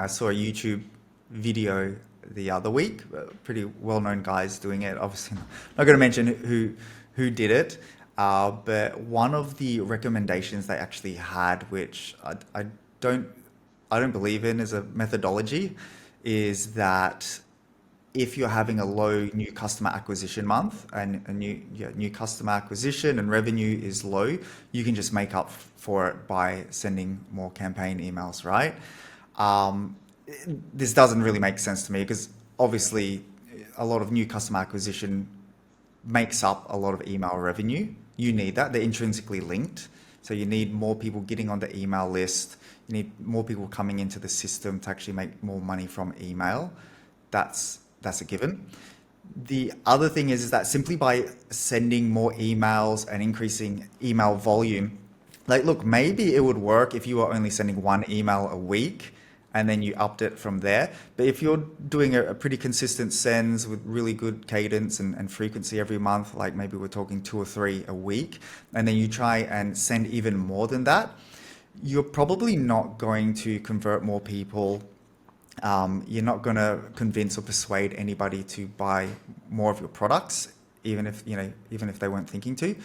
I saw a YouTube video the other week. Pretty well-known guys doing it. Obviously, not going to mention who did it, but one of the recommendations they actually had, which don't I don't believe in as a methodology, is that if you're having a low new customer acquisition month and a new customer acquisition and revenue is low, you can just make up for it by sending more campaign emails, right? Um, this doesn't really make sense to me because obviously a lot of new customer acquisition makes up a lot of email revenue. You need that. They're intrinsically linked. So you need more people getting on the email list. You need more people coming into the system to actually make more money from email. That's a given. The other thing is that simply by sending more emails and increasing email volume, like, look, maybe it would work if you were only sending one email a week and then you upped it from there. But if you're doing a pretty consistent sends with really good cadence and frequency every month, like maybe we're talking two or three a week, and then you try and send even more than that, you're probably not going to convert more people. You're not going to convince or persuade anybody to buy more of your products, even if they weren't thinking to.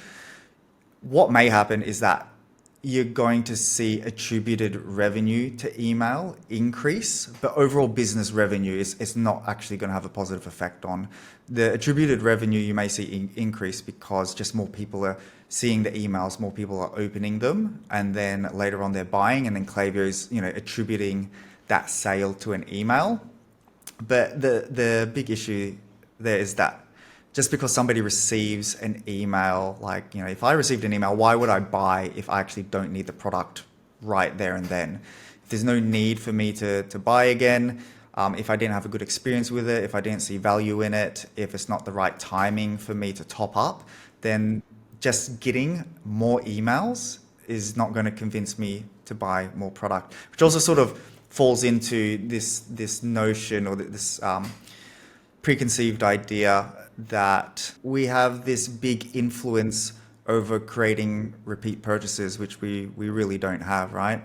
What may happen is that you're going to see attributed revenue to email increase, but overall business revenue is not actually going to have a positive effect on the attributed revenue. You may see increase because just more people are seeing the emails, more people are opening them, and then later on they're buying, and then Klaviyo's attributing that sale to an email. But the big issue there is that just because somebody receives an email, like, if I received an email, why would I buy if I actually don't need the product right there and then? If there's no need for me to buy again, if I didn't have a good experience with it, if I didn't see value in it, if it's not the right timing for me to top up, then just getting more emails is not going to convince me to buy more product, which also sort of falls into this notion or this preconceived idea that we have this big influence over creating repeat purchases, which we really don't have, right?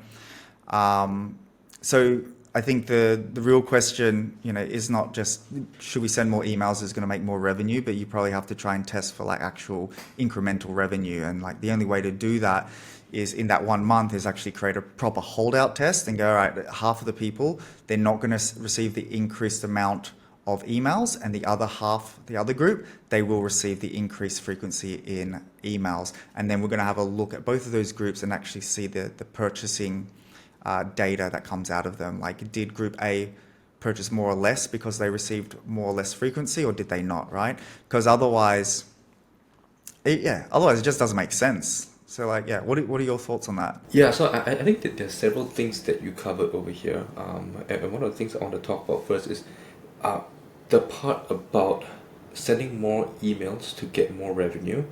So I think the real question, is not just should we send more emails is going to make more revenue, but you probably have to try and test for like actual incremental revenue. And like the only way to do that is in that 1 month is actually create a proper holdout test and go, all right, half of the people, they're not going to receive the increased amount of emails, and the other half, the other group, they will receive the increased frequency in emails. And then we're going to have a look at both of those groups and actually see the purchasing data that comes out of them. Like, did group A purchase more or less because they received more or less frequency, or did they not, right? Because otherwise it just doesn't make sense. So like, yeah, what are your thoughts on that? Yeah, so I think that there's several things that you covered over here. And one of the things I want to talk about first is the part about sending more emails to get more revenue.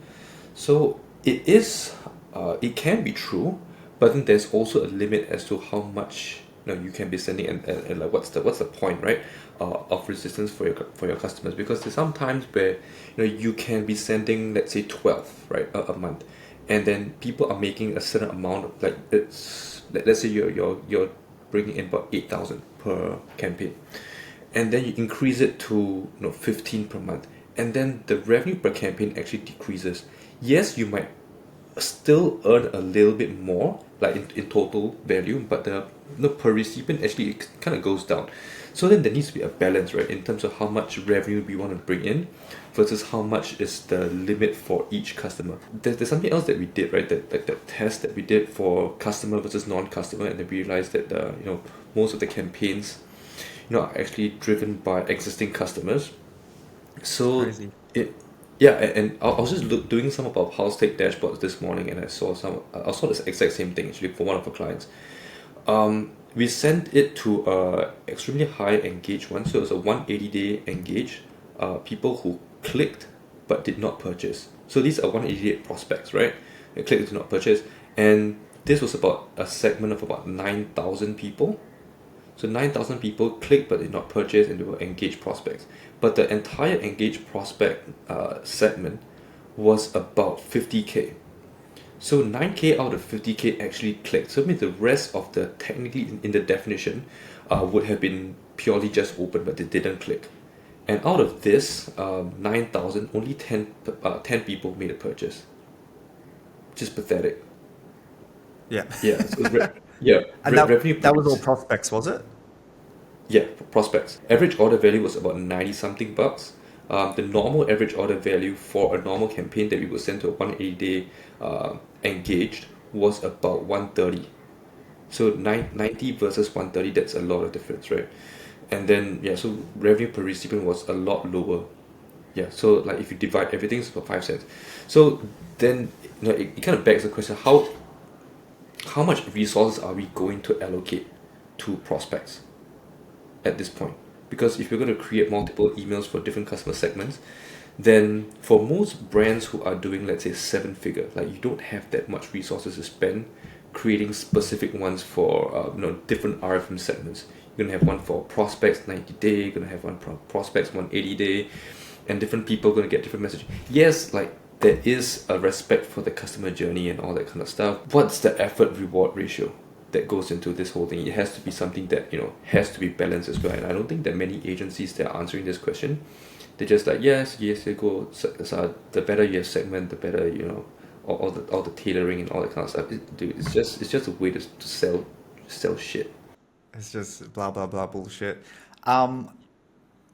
So it can be true, but then there's also a limit as to how much you can be sending, and like what's the point, right? Of resistance for your customers, because there's some times where you can be sending, let's say, 12, right, a month, and then people are making a certain amount of, like, let's say you're bringing in about 8,000 per campaign, and then you increase it to 15 per month, and then the revenue per campaign actually decreases. Yes, you might still earn a little bit more, like in total value, but the per recipient actually kind of goes down. So then there needs to be a balance, right, in terms of how much revenue we want to bring in versus how much is the limit for each customer. There's something else that we did, right, that test that we did for customer versus non-customer, and then we realized that most of the campaigns are actually driven by existing customers. So Crazy. it yeah, and I was just doing some of our house take dashboards this morning, and I saw this exact same thing actually for one of our clients. We sent it to extremely high engaged one, so it was a 180-day engage, people who clicked but did not purchase. So these are 180-day prospects, right? They clicked but did not purchase, and this was about a segment of about 9,000 people. So 9,000 people clicked but did not purchase, and they were engaged prospects. But the entire engaged prospect segment was about 50K. So 9K out of 50K actually clicked. So it means the rest of the, technically in the definition, would have been purely just open, but they didn't click. And out of this 9,000, only 10 people made a purchase. Just pathetic. Yeah. Yeah. Yeah. And Revenue that was per all prospects, was it? Yeah, prospects. Average order value was about 90 something bucks. The normal average order value for a normal campaign that we would send to a 180-day engaged was about 130. So 90 versus 130, that's a lot of difference, right? And then, yeah, so revenue per recipient was a lot lower. Yeah, so like if you divide everything, it's about 5 cents. So then, it kind of begs the question, how much resources are we going to allocate to prospects at this point? Because if you're going to create multiple emails for different customer segments, then for most brands who are doing, let's say, 7-figure, like you don't have that much resources to spend creating specific ones for different RFM segments. You're going to have one for prospects 90-day, you're going to have one for prospects 180-day, and different people are going to get different messages. Yes, like there is a respect for the customer journey and all that kind of stuff. What's the effort reward ratio that goes into this whole thing? It has to be something that has to be balanced as well. And I don't think that many agencies that are answering this question, they're just like yes they go. So the better you have segment, the better all the tailoring and all that kind of stuff. Dude, it's just a way to sell shit. It's just blah blah blah bullshit. Um,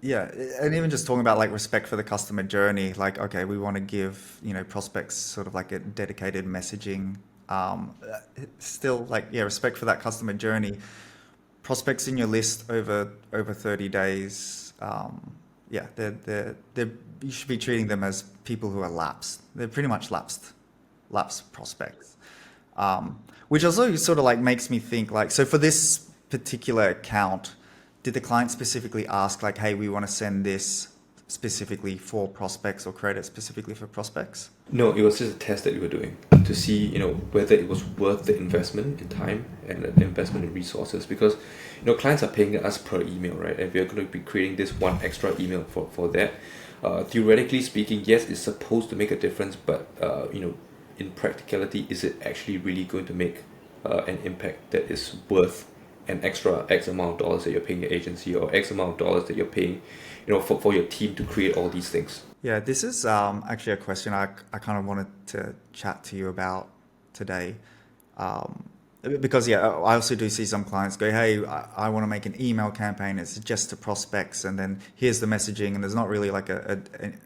yeah, and even just talking about like respect for the customer journey, like okay, we want to give prospects sort of like a dedicated messaging. Still like respect for that customer journey. Prospects in your list over 30 days. Yeah, they're you should be treating them as people who are lapsed. They're pretty much lapsed prospects. Which also sort of like makes me think like, so for this particular account, did the client specifically ask like, hey, we want to send this specifically for prospects or create it specifically for prospects? No, it was just a test that we were doing to see, whether it was worth the investment in time and the investment in resources. Because, clients are paying us per email, right? And we're going to be creating this one extra email for that. Theoretically speaking, yes, it's supposed to make a difference, but, in practicality, is it actually really going to make an impact that is worth an extra X amount of dollars that you're paying your agency, or X amount of dollars that you're paying, for your team to create all these things? Yeah, this is actually a question I kind of wanted to chat to you about today. Because I also do see some clients go, hey, I want to make an email campaign. It's just to prospects, and then here's the messaging, and there's not really like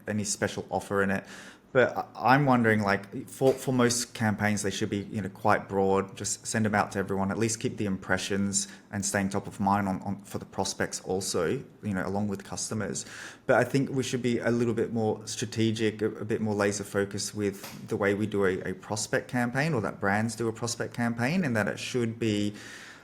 any special offer in it. But I'm wondering, like, for most campaigns, they should be quite broad. Just send them out to everyone. At least keep the impressions and staying top of mind on for the prospects also, along with customers. But I think we should be a little bit more strategic, a bit more laser focused with the way we do a prospect campaign, or that brands do a prospect campaign, and that it should be,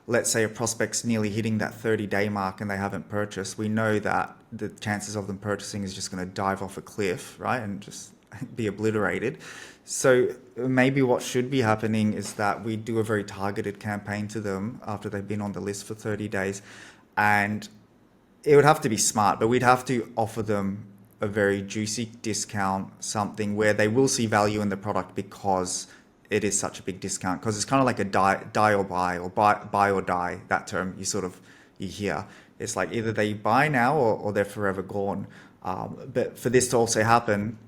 let's say a prospect's nearly hitting that 30-day mark and they haven't purchased. We know that the chances of them purchasing is just going to dive off a cliff, right? And just be obliterated. So maybe what should be happening is that we do a very targeted campaign to them after they've been on the list for 30 days. And it would have to be smart, but we'd have to offer them a very juicy discount, something where they will see value in the product because it is such a big discount. Because it's kind of like a die or buy, or buy or die, that term you hear. It's like either they buy now or they're forever gone. But for this to also happen,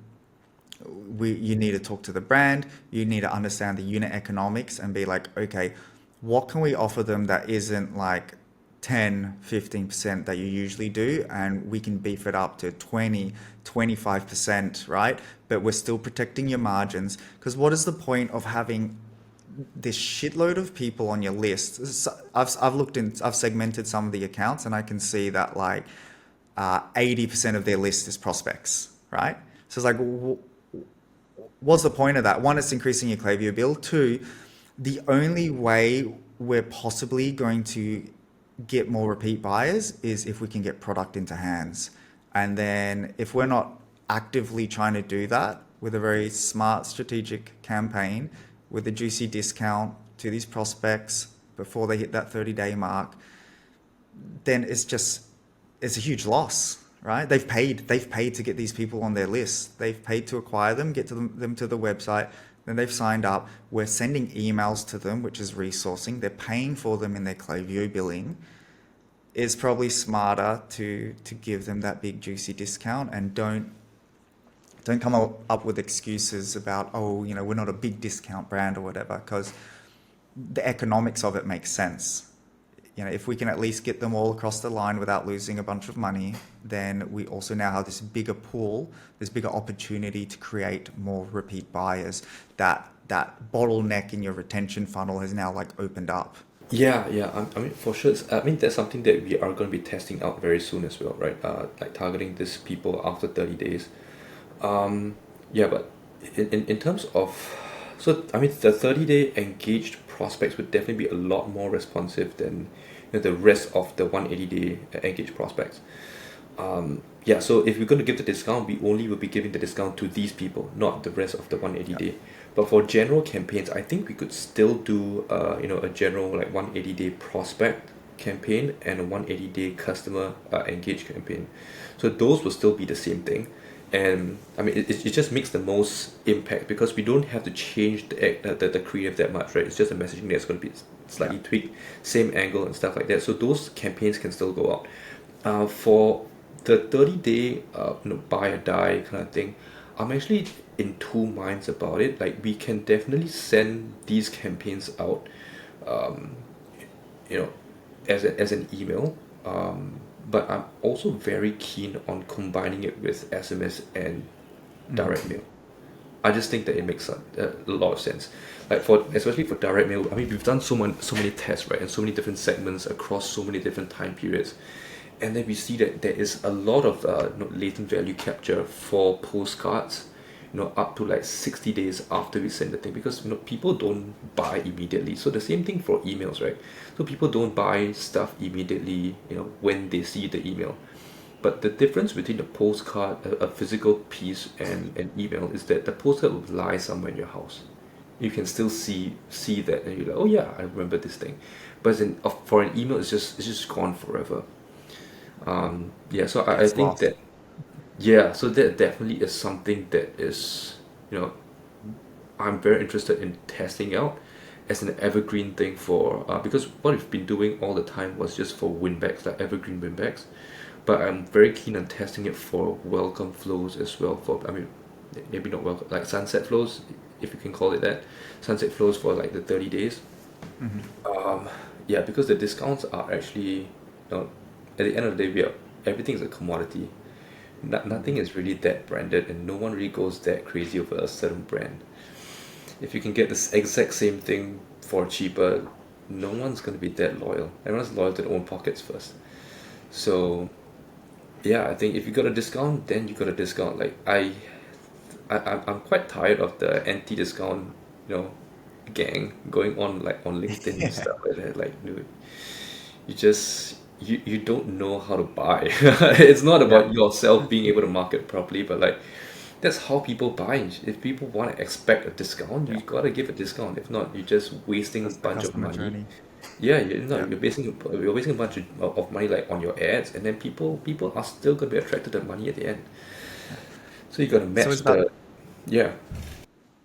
you need to talk to the brand, you need to understand the unit economics and be like, okay, what can we offer them that isn't like 10-15% that you usually do, and we can beef it up to 20-25%, right? But we're still protecting your margins, because what is the point of having this shitload of people on your list? I've segmented some of the accounts, and I can see that like 80% of their list is prospects, right? So it's like, what's the point of that? One, it's increasing your Klaviyo bill. Two, the only way we're possibly going to get more repeat buyers is if we can get product into hands. And then if we're not actively trying to do that with a very smart strategic campaign, with a juicy discount to these prospects before they hit that 30-day mark, then it's a huge loss. Right? They've paid to get these people on their list. They've paid to acquire them, get to them to the website. Then they've signed up. We're sending emails to them, which is resourcing. They're paying for them in their Klaviyo billing. it's probably smarter to give them that big juicy discount, and don't come up with excuses about, oh, we're not a big discount brand or whatever, because the economics of it makes sense. If we can at least get them all across the line without losing a bunch of money, then we also now have this bigger pool, this bigger opportunity to create more repeat buyers. That bottleneck in your retention funnel has now like opened up. Yeah, yeah. I mean, for sure. I mean, that's something that we are going to be testing out very soon as well, right? Like targeting these people after 30 days. Yeah, but in terms of, so I mean, the 30-day engaged prospects would definitely be a lot more responsive than the rest of the 180-day engaged prospects. Yeah, so if we're going to give the discount, we only will be giving the discount to these people, not the rest of the 180-day. But for general campaigns, I think we could still do a general like 180-day prospect campaign and a 180-day customer engaged campaign. So those will still be the same thing. And I mean, it just makes the most impact because we don't have to change the creative that much, right? It's just a messaging that's going to be slightly tweaked, same angle and stuff like that. So those campaigns can still go out. For the 30-day buy or die kind of thing, I'm actually in two minds about it. Like we can definitely send these campaigns out, you know, as an email. But I'm also very keen on combining it with SMS and direct mail. I just think that it makes a lot of sense. Like especially for direct mail, I mean we've done so many tests, right, and so many different segments across so many different time periods, and then we see that there is a lot of latent value capture for postcards, up to like 60 days after we send the thing, because people don't buy immediately. So the same thing for emails, right? So people don't buy stuff immediately, when they see the email. But the difference between a postcard, a physical piece, and an email is that the postcard will lie somewhere in your house. You can still see that, and you're like, oh yeah, I remember this thing. But for an email, it's just gone forever. Yeah, so I It's think lost. that, yeah, so that definitely is something that is, I'm very interested in testing out as an evergreen thing for because what we've been doing all the time was just for winbacks, like evergreen winbacks. But I'm very keen on testing it for welcome flows as well. For I mean, maybe not welcome, like sunset flows, if you can call it that, sunset flows for like the 30 days. Yeah, because the discounts are actually, at the end of the day, everything is a commodity. Nothing is really that branded, and no one really goes that crazy over a certain brand. If you can get this exact same thing for cheaper, no one's going to be that loyal. Everyone's loyal to their own pockets first. So yeah, I think if you got a discount, then you got a discount. Like I'm quite tired of the anti-discount, gang going on like on LinkedIn and stuff like that. Like, dude, you don't know how to buy. It's not Yeah. about yourself being able to market properly, but like that's how people buy. If people want to expect a discount, you Yeah. gotta give a discount. If not, you're just wasting a That's the bunch of customer money. journey. Yeah, Yeah. you're wasting a bunch of money like on your ads, and then people are still gonna be attracted to the money at the end. So you gotta So it's match about the, yeah.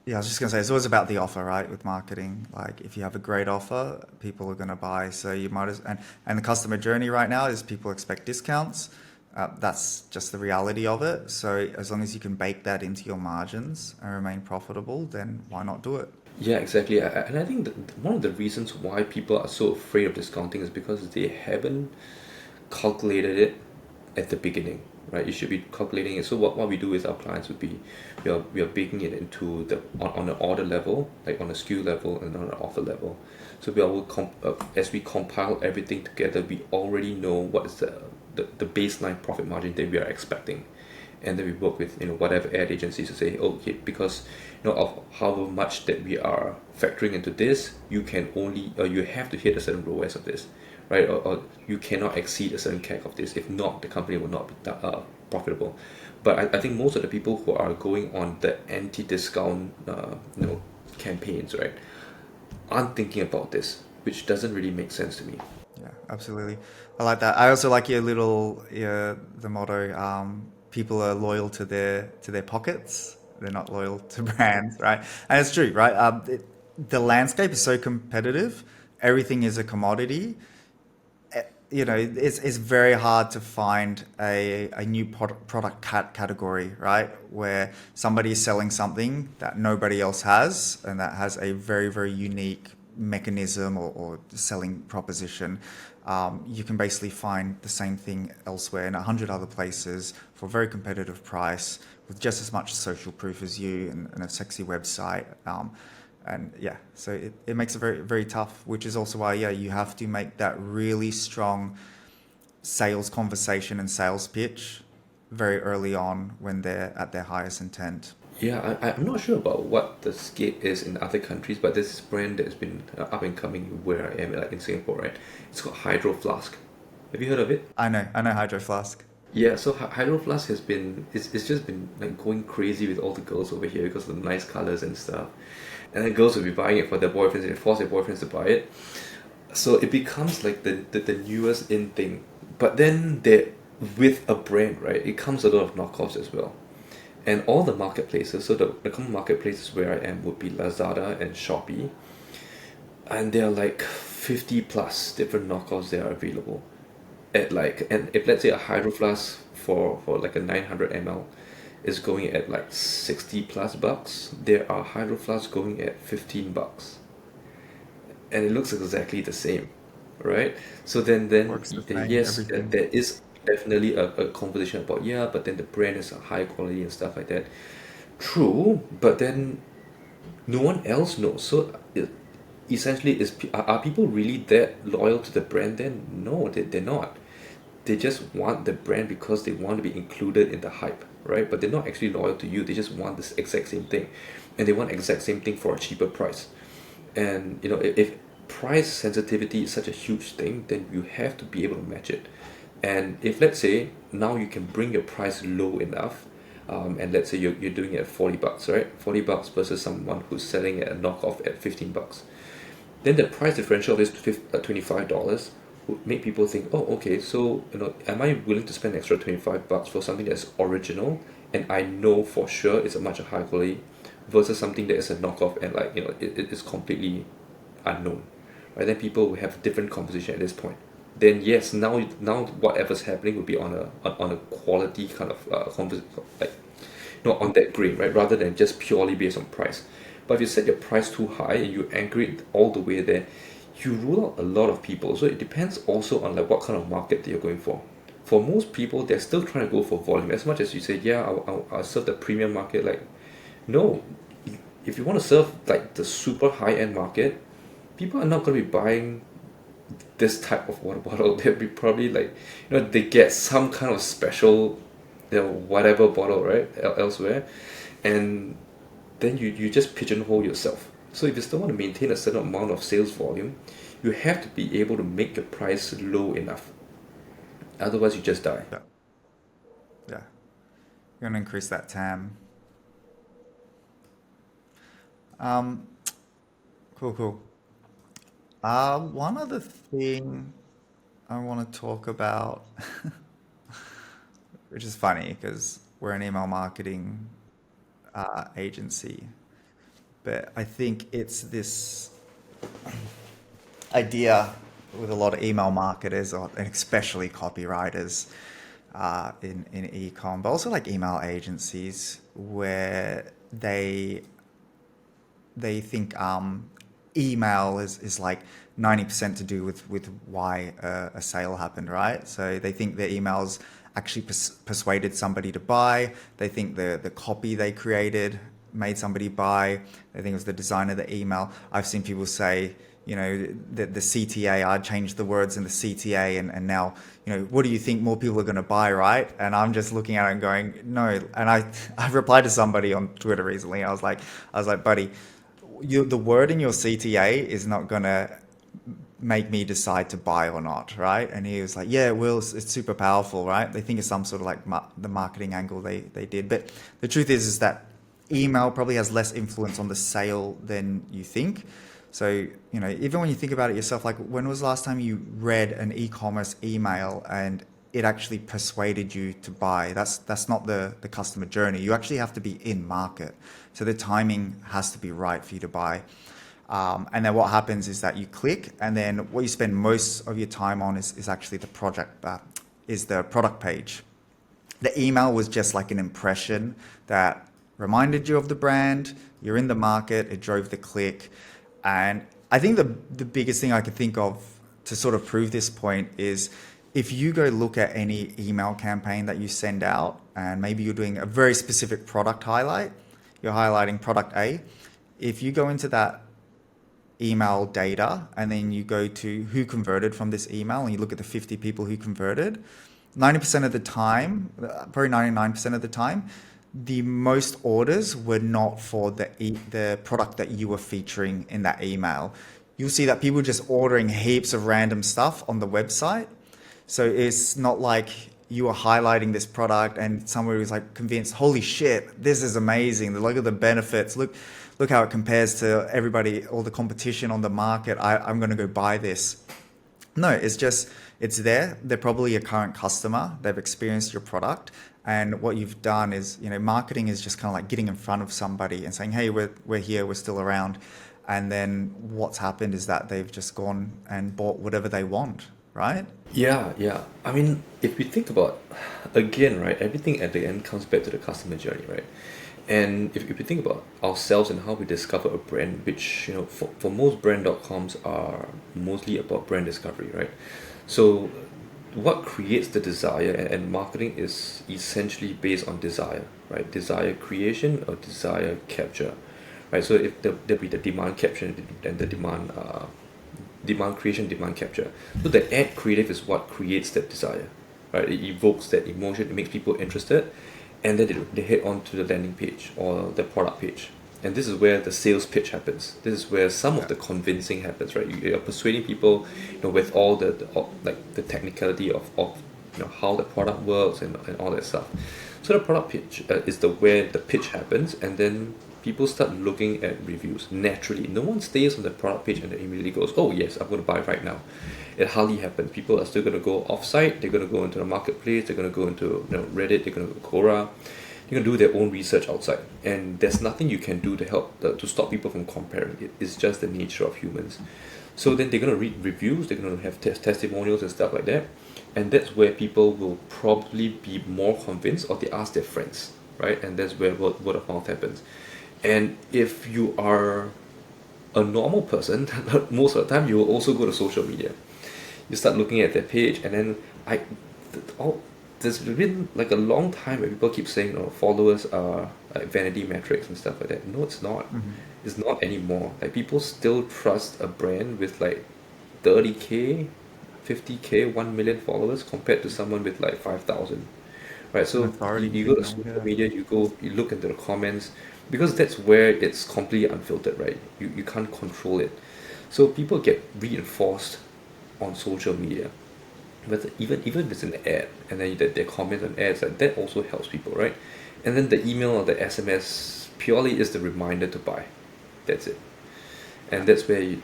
Yeah, I was just gonna say it's always about the offer, right? With marketing, like if you have a great offer, people are gonna buy. So you might and the customer journey right now is people expect discounts. That's just the reality of it. So as long as you can bake that into your margins and remain profitable, then why not do it? Yeah, exactly. And I think that one of the reasons why people are so afraid of discounting is because they haven't calculated it at the beginning, right? You should be calculating it. So what we do with our clients would be we are baking it into the on an order level, like on a SKU level and on an offer level. So as we compile everything together, we already know what is the baseline profit margin that we are expecting, and then we work with whatever ad agencies to say, okay, because of however much that we are factoring into this, you can only you have to hit a certain ROAS of this, right? Or you cannot exceed a certain CAC of this. If not, the company will not be profitable. But I think most of the people who are going on the anti-discount campaigns, right, aren't thinking about this, which doesn't really make sense to me. Yeah, absolutely. I like that. I also like your little the motto. People are loyal to their pockets. They're not loyal to brands, right? And it's true, right? The landscape is so competitive. Everything is a commodity. it's very hard to find a new product category, right? Where somebody is selling something that nobody else has and that has a very, very unique mechanism or selling proposition. You can basically find the same thing elsewhere in 100 other places for a very competitive price with just as much social proof as you and a sexy website. And yeah, so it makes it very, very tough, which is also why, yeah, you have to make that really strong sales conversation and sales pitch very early on when they're at their highest intent. Yeah, I'm not sure about what the scape is in other countries, but there's this brand that's been up and coming where I am, like in Singapore, right? It's called Hydro Flask. Have you heard of it? I know Hydro Flask. Yeah, so Hydro Flask has been it's just been like going crazy with all the girls over here because of the nice colors and stuff. And then girls will be buying it for their boyfriends, they force their boyfriends to buy it. So it becomes like the newest in thing. But then there with a brand, right, it comes a lot of knockoffs as well. And all the marketplaces, so the common marketplaces where I am would be Lazada and Shopee. And there are like 50 plus different knockoffs that are available. At like, and if let's say a Hydro Flask for like a 900 ml is going at like 60 plus bucks, there are Hydro Flasks going at 15 bucks. And it looks exactly the same, right? So then Works the same, yes, everything. there is definitely a conversation about, yeah, but then the brand is a high quality and stuff like that. True, but then no one else knows. So essentially, are people really that loyal to the brand then? No, they're not. They just want the brand because they want to be included in the hype, right? But they're not actually loyal to you. They just want this exact same thing, and they want exact same thing for a cheaper price. And if price sensitivity is such a huge thing, then you have to be able to match it. And if let's say now you can bring your price low enough, and let's say you're doing it at 40 bucks, right? 40 bucks versus someone who's selling at a knockoff at 15 bucks. Then the price differential is $25 would make people think, oh, okay, so am I willing to spend extra 25 bucks for something that's original and I know for sure it's a much higher quality versus something that is a knockoff and like it is completely unknown, right? Then people will have different conversation at this point. Then yes, now whatever's happening will be on a quality kind of like not on that grade, right? Rather than just purely based on price. But if you set your price too high and you anchor it all the way there, you rule out a lot of people. So it depends also on like what kind of market that you're going for. For most people, they're still trying to go for volume. As much as you say, yeah, I'll serve the premium market. like no, if you want to serve like the super high end market, people are not going to be buying this type of water bottle. They'll be probably like, they get some kind of special, whatever bottle, right, elsewhere, and then you just pigeonhole yourself. So if you still want to maintain a certain amount of sales volume, you have to be able to make the price low enough. Otherwise, you just die. Yeah, yeah. You're gonna increase that TAM. Um, cool, cool. One other thing I want to talk about, which is funny because we're an email marketing agency, but I think it's this idea with a lot of email marketers and especially copywriters in e-com, but also like email agencies where they think email is like 90% to do with why a sale happened, right? So they think their emails actually persuaded somebody to buy. They think the copy they created made somebody buy. They think it was the design of the email. I've seen people say, the CTA, I changed the words in the CTA and now, what do you think more people are going to buy, right? And I'm just looking at it and going, no. And I replied to somebody on Twitter recently. I was like, buddy, the word in your CTA is not going to make me decide to buy or not, right? And he was like, yeah, it will. It's super powerful, right? They think it's some sort of like the marketing angle they did. But the truth is that email probably has less influence on the sale than you think. So, even when you think about it yourself, like when was the last time you read an e-commerce email and it actually persuaded you to buy? That's not the customer journey. You actually have to be in market. So the timing has to be right for you to buy. And then what happens is that you click, and then what you spend most of your time on is actually the product page. The email was just like an impression that reminded you of the brand. You're in the market. It drove the click. And I think the biggest thing I could think of to sort of prove this point is if you go look at any email campaign that you send out, and maybe you're doing a very specific product highlight, you're highlighting product A. If you go into that email data and then you go to who converted from this email and you look at the 50 people who converted, 90% of the time, probably 99% of the time, the most orders were not for the product that you were featuring in that email. You'll see that people were just ordering heaps of random stuff on the website. So it's not like you were highlighting this product and somebody was like convinced, holy shit, this is amazing. Look at the benefits. Look how it compares to everybody, all the competition on the market. I'm going to go buy this. No, it's there. They're probably a current customer. They've experienced your product. And what you've done is, marketing is just kind of like getting in front of somebody and saying, hey, we're here, we're still around. And then what's happened is that they've just gone and bought whatever they want, right? Yeah. I mean, if we think about, again, right, everything at the end comes back to the customer journey, right? And if we think about ourselves and how we discover a brand, which, for most brand.coms are mostly about brand discovery, right? So what creates the desire, and marketing is essentially based on desire, right? Desire creation or desire capture, right? So if there'll be the demand capture and the demand creation, demand capture. So the ad creative is what creates that desire, right? It evokes that emotion, it makes people interested, and then they head on to the landing page or the product page. And this is where the sales pitch happens. This is where some of the convincing happens, right? You're persuading people, with all the technicality of how the product works and all that stuff. So the product pitch is where the pitch happens, and then people start looking at reviews naturally. No one stays on the product page and then immediately goes, oh yes, I'm going to buy right now. It hardly happens. People are still going to go off-site. They're going to go into the marketplace. They're going to go into Reddit. They're going to go Quora. They're going to do their own research outside. And there's nothing you can do to help to stop people from comparing it. It's just the nature of humans. So then they're going to read reviews. They're going to have testimonials and stuff like that. And that's where people will probably be more convinced, or they ask their friends, right? And that's where word of mouth happens. And if you are a normal person, most of the time you will also go to social media. You start looking at their page, and then there's been like a long time where people keep saying, followers are like vanity metrics and stuff like that. No, it's not. Mm-hmm. It's not anymore. Like, people still trust a brand with like 30k, 50k, 1 million followers compared to someone with like 5,000. Right? So you go to social media, you look into the comments, because that's where it's completely unfiltered, right? You can't control it. So people get reinforced on social media. But even if it's an ad, and then they comment on ads, like, that also helps people, right? And then the email or the SMS purely is the reminder to buy. That's it. And that's where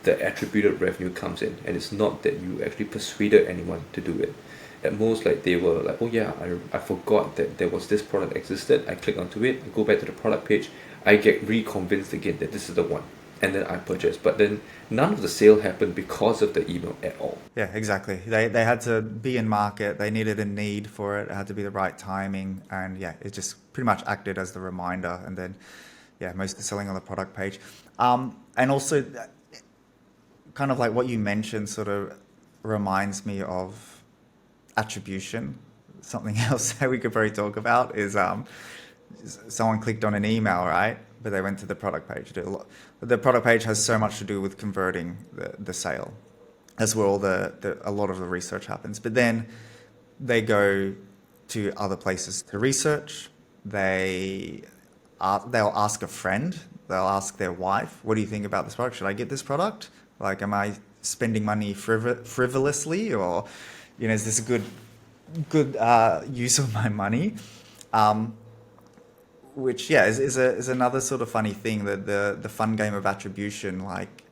the attributed revenue comes in. And it's not that you actually persuaded anyone to do it. At most, like, they were like, oh yeah, I forgot that there was this product that existed. I click onto it, I go back to the product page, I get reconvinced again that this is the one, and then I purchase. But then none of the sale happened because of the email at all. Yeah, exactly. They had to be in market. They needed a need for it. It had to be the right timing, and yeah, it just pretty much acted as the reminder. And then, yeah, mostly selling on the product page. And also, kind of like what you mentioned, sort of reminds me of attribution. Something else that we could probably talk about is someone clicked on an email, right? But they went to the product page. The product page has so much to do with converting the sale. That's where a lot of the research happens. But then they go to other places to research. They'll ask a friend. They'll ask their wife, what do you think about this product? Should I get this product? Like, am I spending money frivolously, or is this a good use of my money? Which, yeah, is another sort of funny thing, that the fun game of attribution. Like,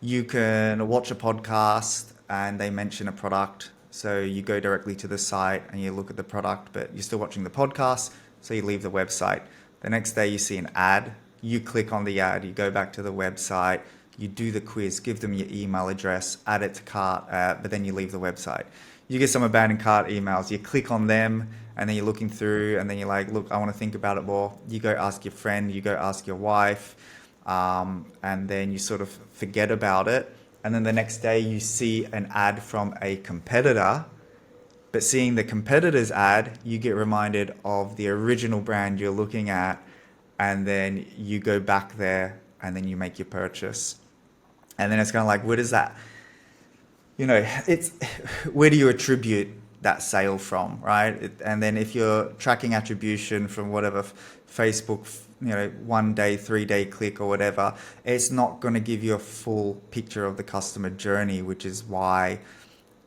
you can watch a podcast and they mention a product, so you go directly to the site and you look at the product, but you're still watching the podcast, so you leave the website. The next day you see an ad, you click on the ad, you go back to the website, you do the quiz, give them your email address, add it to cart, but then you leave the website. You get some abandoned cart emails, you click on them, and then you're looking through, and then you're like, look, I want to think about it more. You go ask your friend, you go ask your wife, and then you sort of forget about it. And then the next day you see an ad from a competitor, but seeing the competitor's ad, you get reminded of the original brand you're looking at, and then you go back there and then you make your purchase. And then it's kind of like, where does that, it's where do you attribute that sale from, right? And then if you're tracking attribution from whatever Facebook, 1 day, 3 day click or whatever, it's not going to give you a full picture of the customer journey, which is why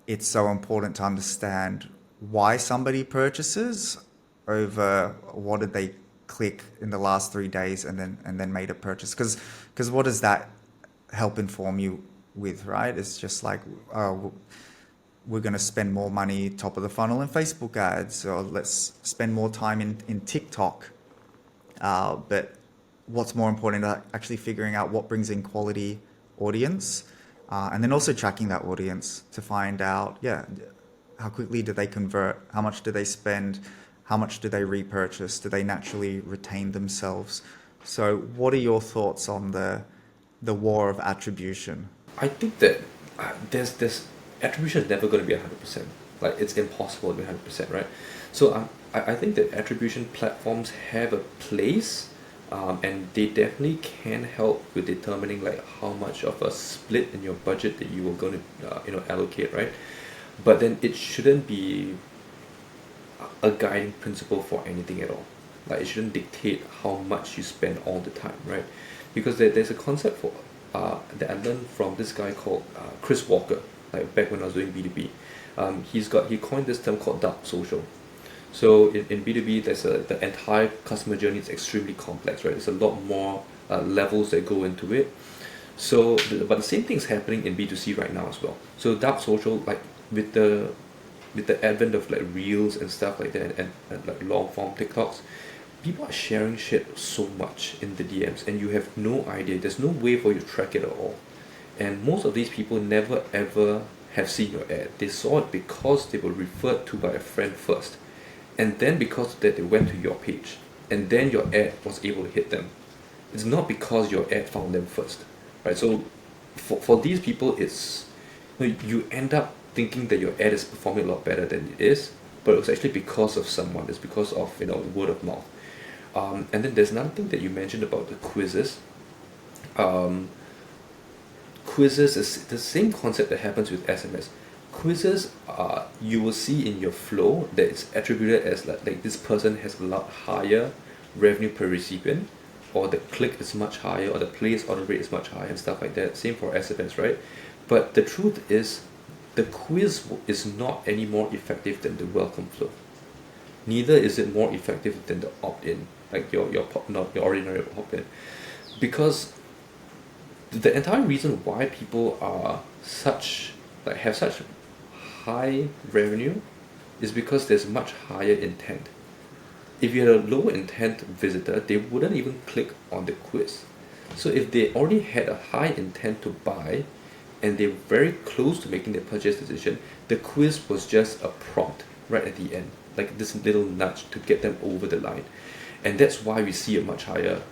it's so important to understand why somebody purchases over what did they click in the last 3 days and then made a purchase. Because what does that help inform you with, right? It's just like, we're going to spend more money top of the funnel in Facebook ads, or let's spend more time in TikTok. But what's more important is actually figuring out what brings in quality audience, and then also tracking that audience to find out, how quickly do they convert, how much do they spend, how much do they repurchase, do they naturally retain themselves? So what are your thoughts on the war of attribution? I think that there's attribution is never going to be 100%. Like, it's impossible to be 100%, right? So I think that attribution platforms have a place, and they definitely can help with determining like how much of a split in your budget that you are going to allocate, right? But then it shouldn't be a guiding principle for anything at all. Like, it shouldn't dictate how much you spend all the time, right? Because there's a concept that I learned from this guy called Chris Walker, like back when I was doing B2B. He coined this term called dark social. So in B2B, the entire customer journey is extremely complex, right? There's a lot more levels that go into it. So, but the same thing is happening in B2C right now as well. So dark social, like with the advent of like reels and stuff like that, and like long form TikToks, people are sharing shit so much in the DMs, and you have no idea. There's no way for you to track it at all. And most of these people never ever have seen your ad. They saw it because they were referred to by a friend first, and then because of that they went to your page, and then your ad was able to hit them. It's not because your ad found them first, right? So for these people, it's, you end up thinking that your ad is performing a lot better than it is, but it's actually because of someone. It's because of word of mouth. And then there's another thing that you mentioned about the quizzes. Quizzes is the same concept that happens with SMS. Quizzes, you will see in your flow that it's attributed as like this person has a lot higher revenue per recipient, or the click is much higher, or the place order rate is much higher, and stuff like that. Same for SMS, right? But the truth is, the quiz is not any more effective than the welcome flow. Neither is it more effective than the opt-in, like your ordinary opt-in, because the entire reason why people are have such high revenue is because there's much higher intent. If you had a low intent visitor, they wouldn't even click on the quiz. So if they already had a high intent to buy, and they're very close to making their purchase decision, the quiz was just a prompt right at the end, like this little nudge to get them over the line. And that's why we see a much higher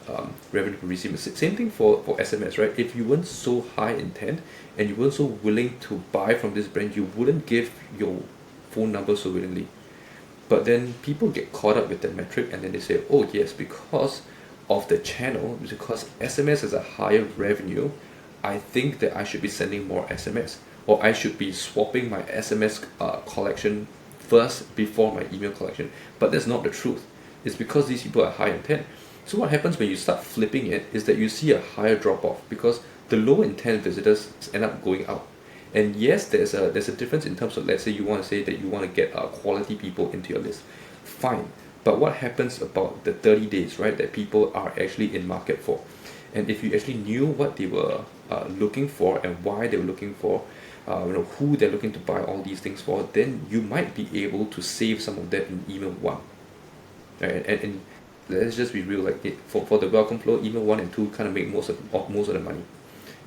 revenue per recipient. Same thing for SMS, right? If you weren't so high intent and you weren't so willing to buy from this brand, you wouldn't give your phone number so willingly. But then people get caught up with the metric, and then they say, oh yes, because of the channel, because SMS has a higher revenue, I think that I should be sending more SMS, or I should be swapping my SMS collection first before my email collection. But that's not the truth. It's because these people are high intent. So what happens when you start flipping it is that you see a higher drop off, because the low intent visitors end up going out. And yes, there's a difference in terms of, let's say you want to say that you want to get quality people into your list. Fine. But what happens about the 30 days, right, that people are actually in market for? And if you actually knew what they were looking for and why they were looking for, who they're looking to buy all these things for, then you might be able to save some of that in email 1. Right? And let's just be real, like for the welcome flow, email 1 and 2 kind of make most of the money.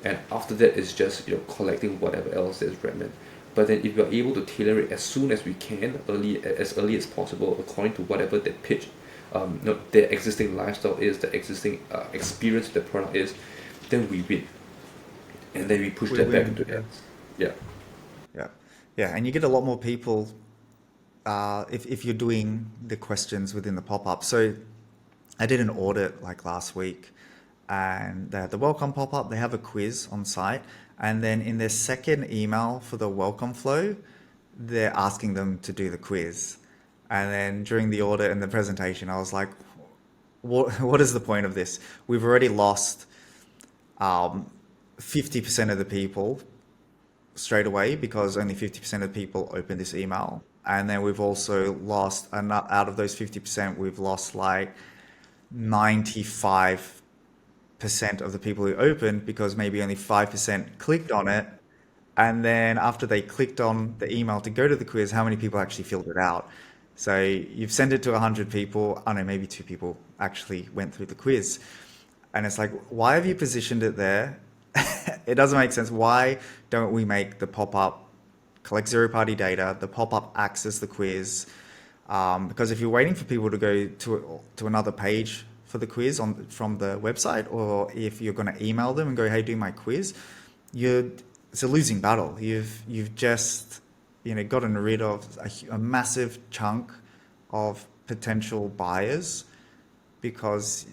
and after that it's just collecting whatever else is relevant. But then if you're able to tailor it as soon as we can, as early as possible, according to whatever their pitch, their existing lifestyle is, the existing experience of the product is, then we win, and then we push We that back win, into yeah. ads. Yeah. Yeah, yeah, and you get a lot more people if you're doing the questions within the pop-up. So I did an audit like last week, and they had the welcome pop-up. They have a quiz on site, and then in their second email for the welcome flow, they're asking them to do the quiz. And then during the audit and the presentation, I was like, what is the point of this? We've already lost 50% of the people straight away because only 50% of people open this email. And then we've also lost, out of those 50%, we've lost like 95% of the people who opened because maybe only 5% clicked on it. And then after they clicked on the email to go to the quiz, how many people actually filled it out? So you've sent it to 100 people. I don't know, maybe 2 people actually went through the quiz. And it's like, why have you positioned it there? It doesn't make sense. Why don't we make the pop-up collect zero-party data, the pop-up acts as the quiz? Because if you're waiting for people to go to another page for the quiz from the website, or if you're going to email them and go, hey, do my quiz, it's a losing battle. You've just gotten rid of a massive chunk of potential buyers because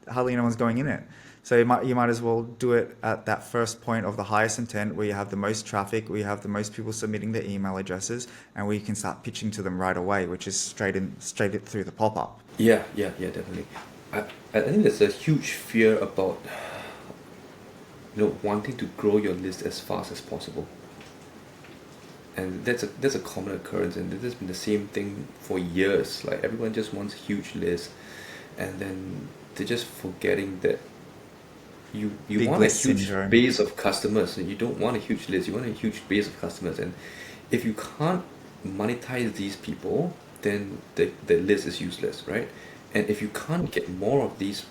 hardly anyone's going in it. So you might as well do it at that first point of the highest intent where you have the most traffic, where you have the most people submitting their email addresses, and where you can start pitching to them right away, which is straight through the pop-up. Yeah, definitely. I think there's a huge fear about wanting to grow your list as fast as possible. And that's a common occurrence, and this has been the same thing for years. Like everyone just wants a huge list, and then they're just forgetting that you want a huge syndrome. base of customers, and you don't want a huge list. You want a huge base of customers, and if you can't monetize these people, then the list is useless, right? And if you can't get more of these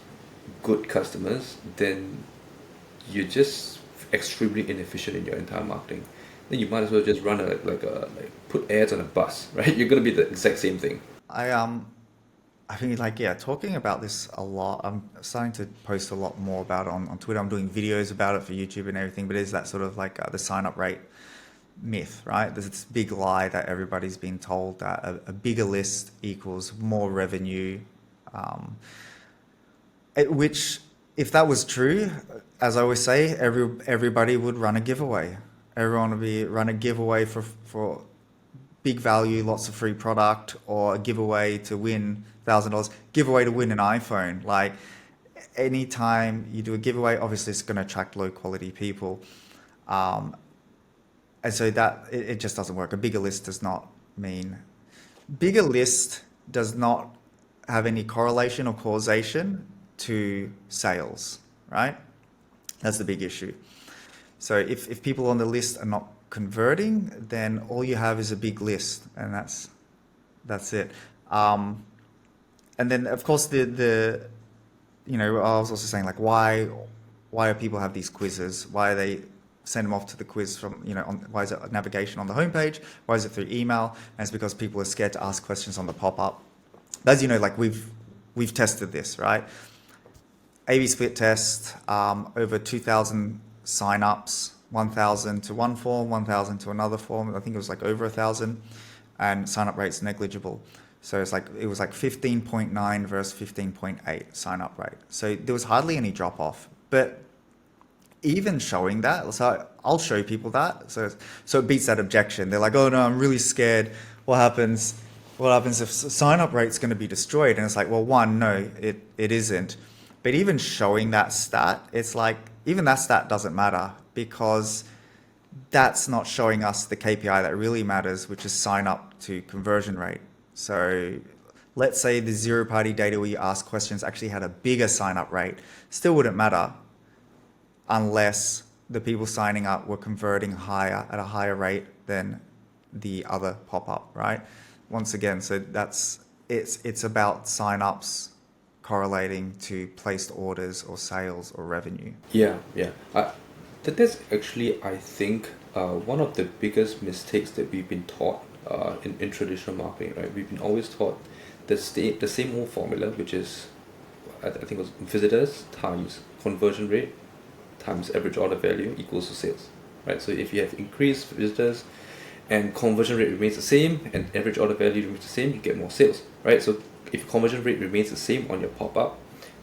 good customers, then you're just extremely inefficient in your entire marketing. Then you might as well just run like put ads on a bus, right? You're gonna be the exact same thing. I think talking about this a lot. I'm starting to post a lot more about it on Twitter. I'm doing videos about it for YouTube and everything, but it's that sort of like the sign-up rate myth, right? There's this big lie that everybody's been told that a bigger list equals more revenue, which if that was true, as I always say, everybody would run a giveaway. Everyone would run a giveaway for big value, lots of free product, or a giveaway to win $1,000, giveaway to win an iPhone. Like anytime you do a giveaway, obviously it's going to attract low quality people. And so that it just doesn't work. A bigger list does not have any correlation or causation to sales, right? That's the big issue. So if people on the list are not converting, then all you have is a big list, and that's it. And then of course I was also saying like why do people have these quizzes? Why are they send them off to the quiz from why is it navigation on the homepage? Why is it through email? And it's because people are scared to ask questions on the pop-up. As you know, like we've tested this, right? A/B split test, over 2,000 sign-ups, 1,000 to one form, 1,000 to another form. I think it was like over 1,000, and sign-up rate's negligible. So it was like 15.9 versus 15.8 sign-up rate. So there was hardly any drop-off. But even showing that, so I'll show people that. So it beats that objection. They're like, oh no, I'm really scared. What happens if sign-up rate's going to be destroyed? And it's like, well, one, no, it isn't. But even showing that stat, it's like, even that stat doesn't matter because that's not showing us the KPI that really matters, which is sign up to conversion rate. So let's say the zero-party data where you ask questions actually had a bigger sign-up rate. Still wouldn't matter unless the people signing up were converting at a higher rate than the other pop-up, right? Once again, so it's about sign-ups correlating to placed orders or sales or revenue. Yeah, yeah. That's actually, I think, one of the biggest mistakes that we've been taught in traditional marketing, right? We've been always taught the same old formula, which is, I think it was visitors times conversion rate times average order value equals to sales, right? So if you have increased visitors and conversion rate remains the same and average order value remains the same, you get more sales, right? So if conversion rate remains the same on your pop-up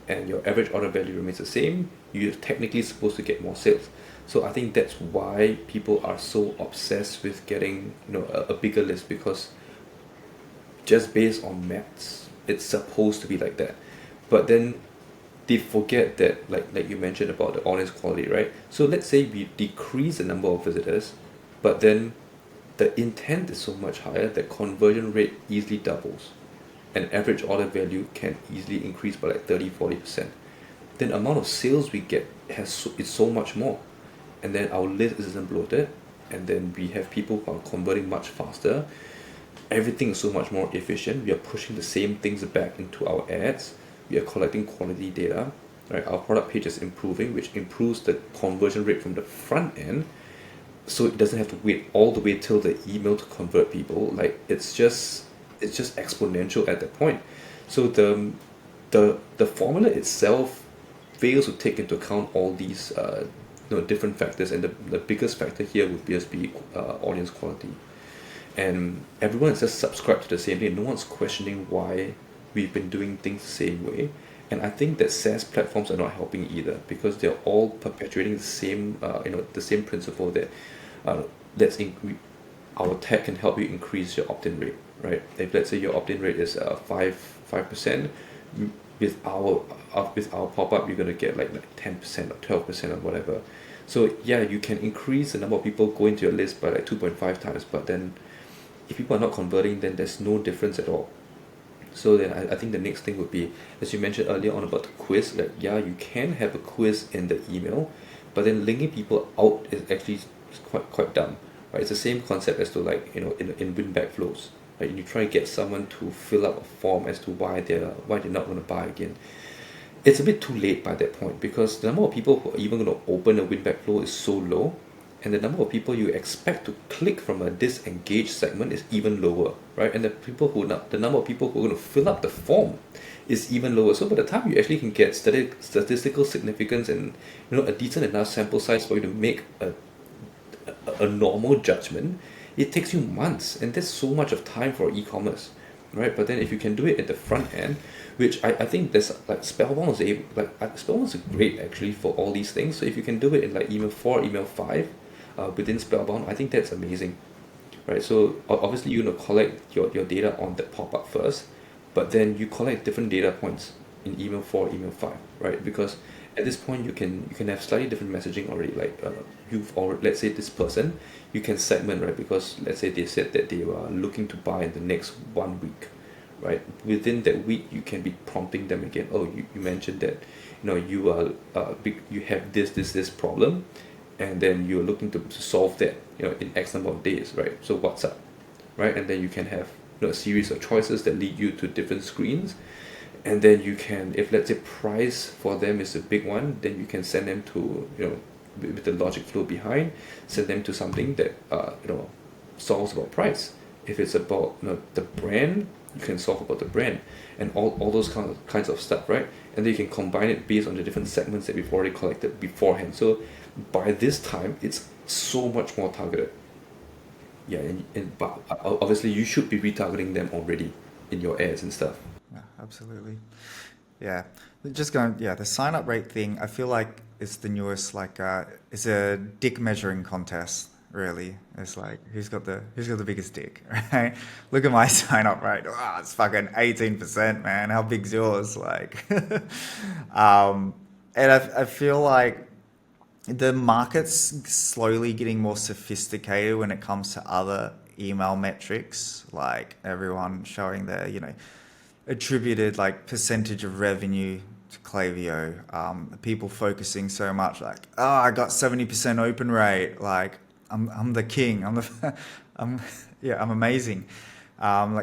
and your average order value remains the same, you're technically supposed to get more sales. So I think that's why people are so obsessed with getting, a bigger list, because just based on maths, it's supposed to be like that. But then they forget that, like you mentioned about the audience quality, right? So let's say we decrease the number of visitors, but then the intent is so much higher that conversion rate easily doubles, and average order value can easily increase by like 30-40%. Then amount of sales we get is so much more, and then our list isn't bloated, and then we have people who are converting much faster. Everything is so much more efficient. We are pushing the same things back into our ads. We are collecting quality data, right? Our product page is improving, which improves the conversion rate from the front end, so it doesn't have to wait all the way till the email to convert people. Like it's just exponential at that point. So the formula itself fails to take into account all these different factors, and the biggest factor here would just be audience quality. And everyone is just subscribed to the same thing. No one's questioning why we've been doing things the same way. And I think that SaaS platforms are not helping either, because they're all perpetuating the same the same principle that our tech can help you increase your opt-in rate, right? If let's say your opt-in rate is 5%, with our pop-up you're gonna get like 10% or 12% or whatever. So yeah, you can increase the number of people going to your list by like 2.5 times, but then if people are not converting, then there's no difference at all. So then I think the next thing would be, as you mentioned earlier on about the quiz, like yeah, you can have a quiz in the email, but then linking people out is actually quite dumb, right? It's the same concept as to like in win back flows, right? You try to get someone to fill up a form as to why they're not going to buy again. It's a bit too late by that point, because the number of people who are even going to open a win back flow is so low, and the number of people you expect to click from a disengaged segment is even lower, right? And the number of people who are going to fill up the form is even lower. So by the time you actually can get statistical significance and a decent enough sample size for you to make a normal judgment, it takes you months, and that's so much of time for e-commerce, right? But then if you can do it at the front end, which I think there's like Spellbound is great actually for all these things. So if you can do it in like email 4, email 5, within Spellbound, I think that's amazing, right? So obviously you're going to collect your data on the pop-up first, but then you collect different data points in email 4, email 5, right? Because at this point you can have slightly different messaging already. Like let's say this person, you can segment, right? Because let's say they said that they are looking to buy in the next 1 week, right? Within that week you can be prompting them again. Oh, you mentioned that you have this problem, and then you're looking to solve that in X number of days, right? So what's up, right? And then you can have a series of choices that lead you to different screens, and then you can, if let's say price for them is a big one, then you can send them to with the logic flow behind, send them to something that solves about price. If it's about the brand, you can solve about the brand, and all those kinds of stuff, right? And then you can combine it based on the different segments that we've already collected beforehand. So by this time, it's so much more targeted. Yeah, but obviously you should be retargeting them already in your ads and stuff. Yeah, absolutely. Yeah, the sign up rate thing, I feel like it's the newest, it's a dick measuring contest, really. It's like, who's got the biggest dick, right? Look at my sign up rate. Oh, it's fucking 18%, man. How big's yours? And I feel like the market's slowly getting more sophisticated when it comes to other email metrics, like everyone showing their, attributed percentage of revenue to Klaviyo. People focusing so much I got 70% open rate. I'm the king. I'm amazing.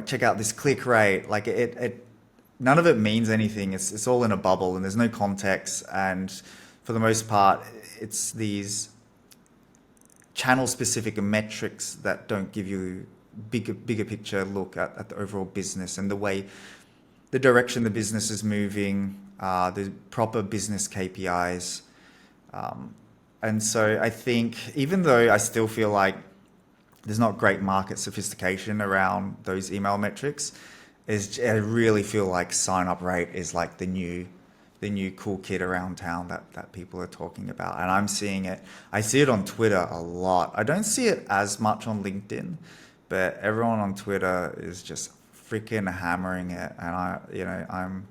Check out this click rate. none of it means anything. It's all in a bubble and there's no context. And for the most part, it's these channel specific metrics that don't give you bigger picture look at the overall business and the way the direction the business is moving, the proper business KPIs. And so I think even though I still feel like there's not great market sophistication around those email metrics, I really feel like sign up rate is like the new cool kid around town that people are talking about. And I'm seeing it. I see it on Twitter a lot. I don't see it as much on LinkedIn, but everyone on Twitter is just freaking hammering it. And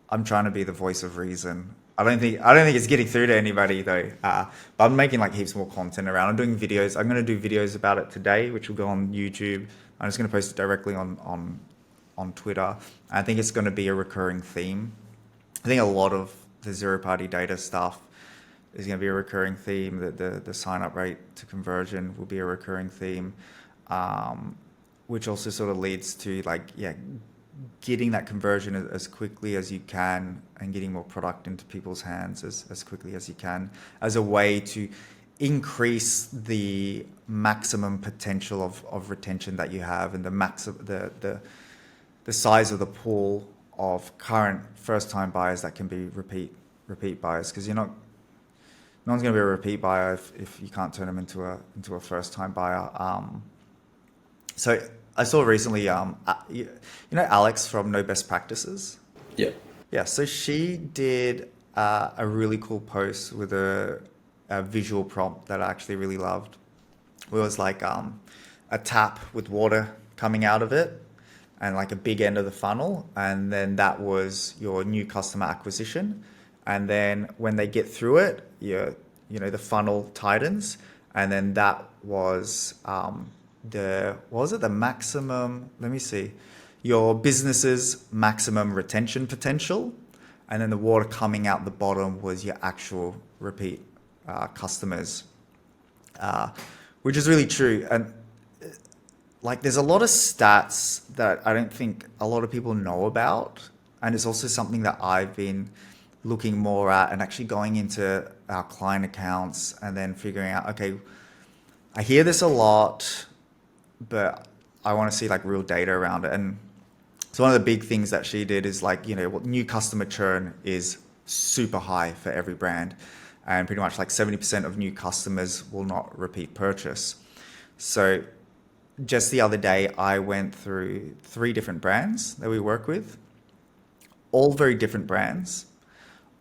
I'm trying to be the voice of reason. I don't think it's getting through to anybody though. But I'm making like heaps more content around. I'm doing videos. I'm going to do videos about it today, which will go on YouTube. I'm just going to post it directly on Twitter. I think it's going to be a recurring theme. I think a lot of the zero-party data stuff is going to be a recurring theme. The sign-up rate to conversion will be a recurring theme, which also sort of leads to getting that conversion as quickly as you can and getting more product into people's hands as quickly as you can as a way to increase the maximum potential of retention that you have and the size of the pool of current first-time buyers that can be repeat buyers, because no one's going to be a repeat buyer if you can't turn them into a first-time buyer. So I saw recently, you know Alex from No Best Practices? Yeah. Yeah, so she did a really cool post with a visual prompt that I actually really loved. It was like a tap with water coming out of it and like a big end of the funnel. And then that was your new customer acquisition. And then when they get through it, the funnel tightens. And then that was the maximum, let me see, your business's maximum retention potential. And then the water coming out the bottom was your actual repeat customers, which is really true. And like there's a lot of stats that I don't think a lot of people know about. And it's also something that I've been looking more at and actually going into our client accounts and then figuring out, okay, I hear this a lot, but I want to see like real data around it. And so one of the big things that she did is like, new customer churn is super high for every brand. And pretty much like 70% of new customers will not repeat purchase. So just the other day, I went through 3 different brands that we work with, all very different brands,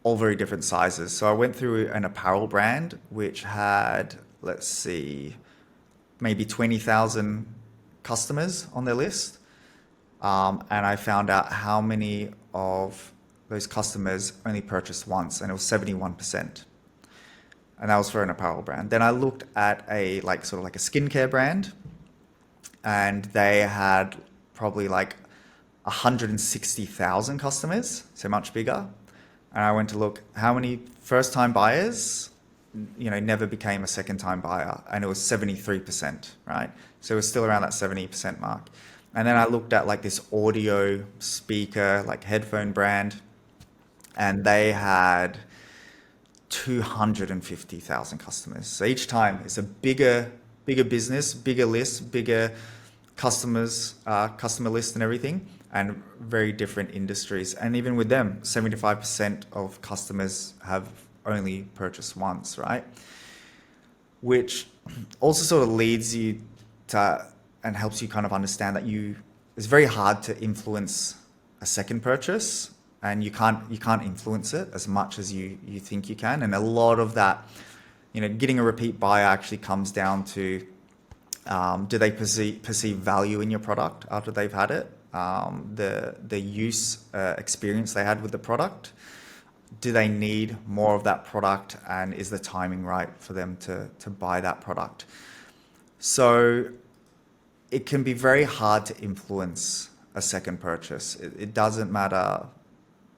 all very different sizes. So I went through an apparel brand, which had, let's see, maybe 20,000 customers on their list. And I found out how many of those customers only purchased once, and it was 71%. And that was for an apparel brand. Then I looked at a sort of like a skincare brand, and they had probably like 160,000 customers, so much bigger. And I went to look how many first-time buyers, never became a second-time buyer, and it was 73%, right? So it was still around that 70% mark. And then I looked at like this audio speaker, like headphone brand, and they had 250,000 customers. So each time it's a bigger business, bigger list, bigger customer list and everything, and very different industries. And even with them, 75% of customers have only purchased once, right? Which also sort of leads you to and helps you kind of understand that it's very hard to influence a second purchase, and you can't influence it as much as you think you can. And a lot of that, getting a repeat buyer actually comes down to do they perceive value in your product after they've had it, the use experience they had with the product. Do they need more of that product, and is the timing right for them to buy that product? So it can be very hard to influence a second purchase. It doesn't matter,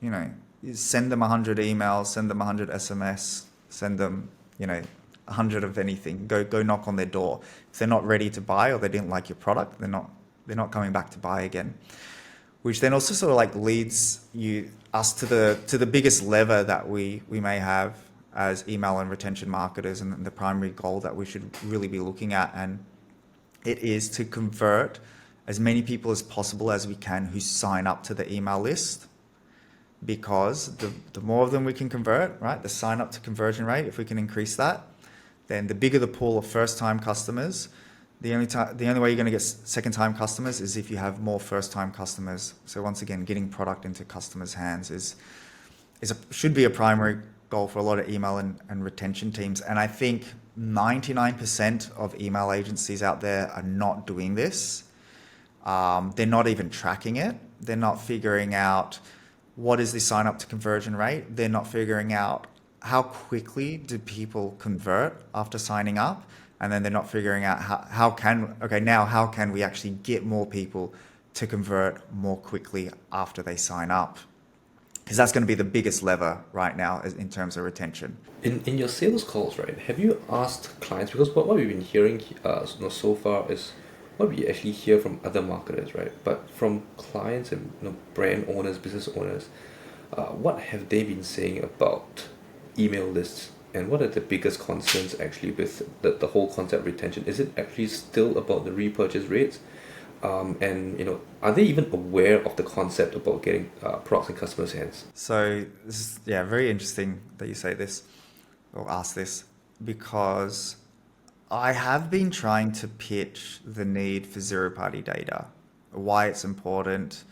you send them 100 emails, send them 100 SMS, send them, 100 of anything. Go knock on their door. If they're not ready to buy or they didn't like your product, they're not coming back to buy again. which then also sort of like leads us to the biggest lever that we may have as email and retention marketers, and the primary goal that we should really be looking at. And it is to convert as many people as possible as we can who sign up to the email list, because the more of them we can convert, right, the sign up to conversion rate, if we can increase that, then the bigger the pool of first time customers. The only way you're going to get second time customers is if you have more first time customers. So once again, getting product into customers' hands should be a primary goal for a lot of email and retention teams. And I think 99% of email agencies out there are not doing this. They're not even tracking it. They're not figuring out what is the sign up to conversion rate. They're not figuring out how quickly do people convert after signing up. And then they're not figuring out how can we actually get more people to convert more quickly after they sign up? Because that's going to be the biggest lever right now in terms of retention. In your sales calls, right, have you asked clients, because what we've been hearing so far is what we actually hear from other marketers, right? But from clients and brand owners, business owners, what have they been saying about email lists? And what are the biggest concerns actually with the whole concept of retention? Is it actually still about the repurchase rates? And are they even aware of the concept about getting products in customers' hands? So this is very interesting that you say this or ask this, because I have been trying to pitch the need for zero-party data, why it's important,